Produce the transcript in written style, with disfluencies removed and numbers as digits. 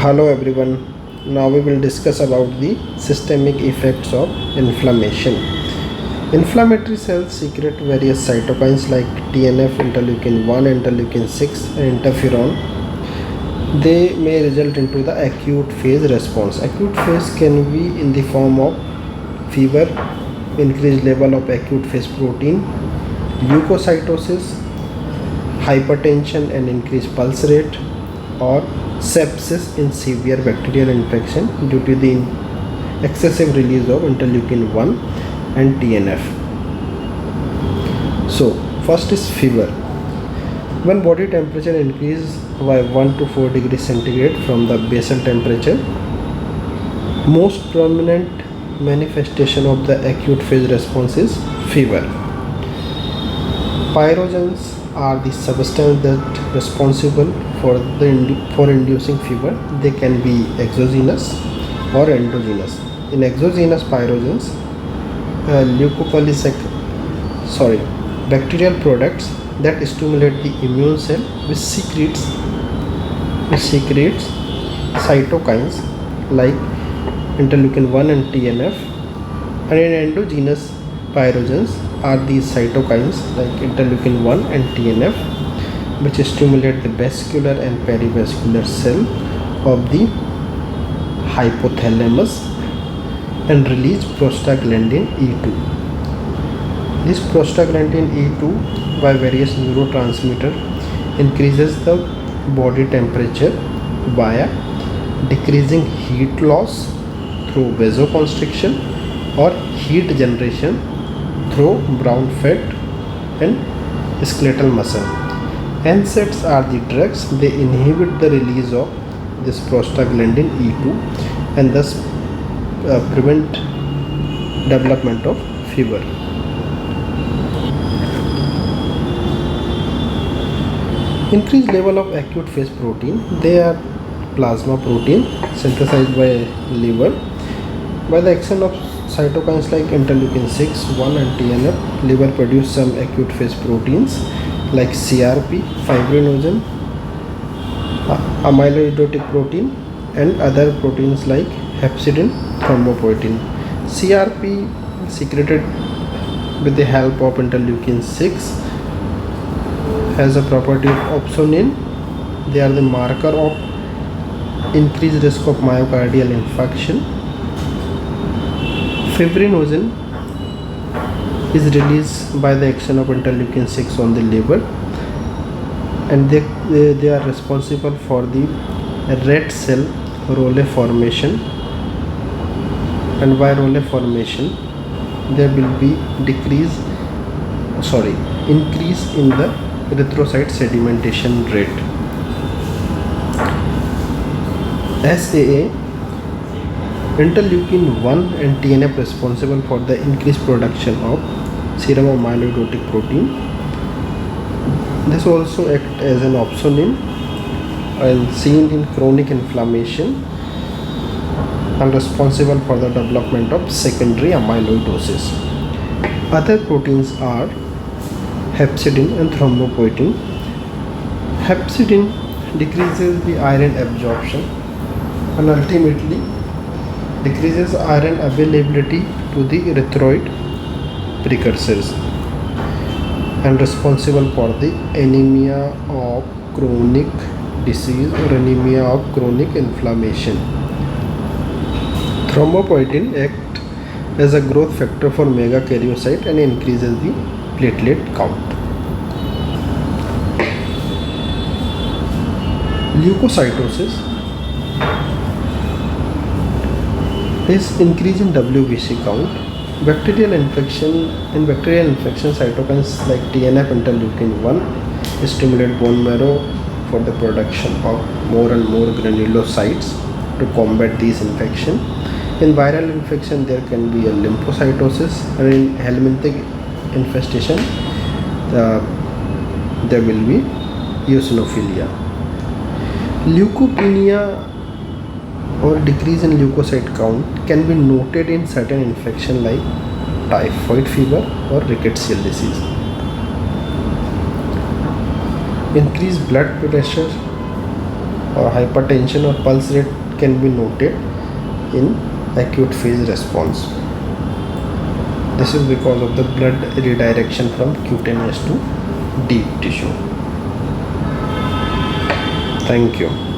Hello everyone. Now we will discuss about the systemic effects of inflammation. Inflammatory cells secrete various cytokines like TNF, interleukin 1, interleukin 6 and interferon. They may result into the acute phase response. Acute phase can be in the form of fever, increased level of acute phase protein, leukocytosis, hypertension and increased pulse rate, or sepsis in severe bacterial infection due to the excessive release of interleukin 1 and TNF. So, first is fever. When body temperature increases by 1 to 4 degrees centigrade from the basal temperature, most prominent manifestation of the acute phase response is fever. Pyrogens are the substance that responsible for inducing fever. They can be exogenous or endogenous. In exogenous pyrogens, bacterial products that stimulate the immune cell which secretes cytokines like interleukin 1 and TNF, and in endogenous pyrogens are these cytokines like interleukin 1 and TNF which stimulate the vascular and perivascular cell of the hypothalamus and release prostaglandin E2. This prostaglandin E2 by various neurotransmitter increases the body temperature via decreasing heat loss through vasoconstriction or heat generation through brown fat and skeletal muscle. NSAIDs are the drugs. They inhibit the release of this prostaglandin E2 and thus prevent development of fever. Increased level of acute phase protein. They are plasma protein synthesized by liver by the action of cytokines like interleukin 6, 1 and TNF. Liver produce some acute phase proteins like CRP, fibrinogen, amyloidotic protein and other proteins like hepcidin, thrombopoietin. CRP secreted with the help of interleukin 6 has a property of opsonin. They are the marker of increased risk of myocardial infarction. Fibrinogen is released by the action of interleukin 6 on the liver, and they are responsible for the red cell Role formation, and by Role formation there will be increase in the erythrocyte sedimentation rate. SAA, interleukin 1 and TNF responsible for the increased production of serum amyloidotic protein. This also acts as an opsonin and seen in chronic inflammation and responsible for the development of secondary amyloidosis. Other proteins are hepcidin and thrombopoietin. Hepcidin decreases the iron absorption and ultimately decreases iron availability to the erythroid precursors and responsible for the anemia of chronic disease or anemia of chronic inflammation. Thrombopoietin acts as a growth factor for megakaryocyte and increases the platelet count. Leukocytosis is increase in WBC count. Bacterial infection cytokines like TNF, interleukin 1 stimulate bone marrow for the production of more and more granulocytes to combat these infection. In viral infection there can be a lymphocytosis, and in helminthic infestation there will be eosinophilia. Leukopenia or decrease in leukocyte count can be noted in certain infection like typhoid fever or rickettsial disease. Increased blood pressure or hypertension or pulse rate can be noted in acute phase response. This is because of the blood redirection from cutaneous to deep tissue. Thank you.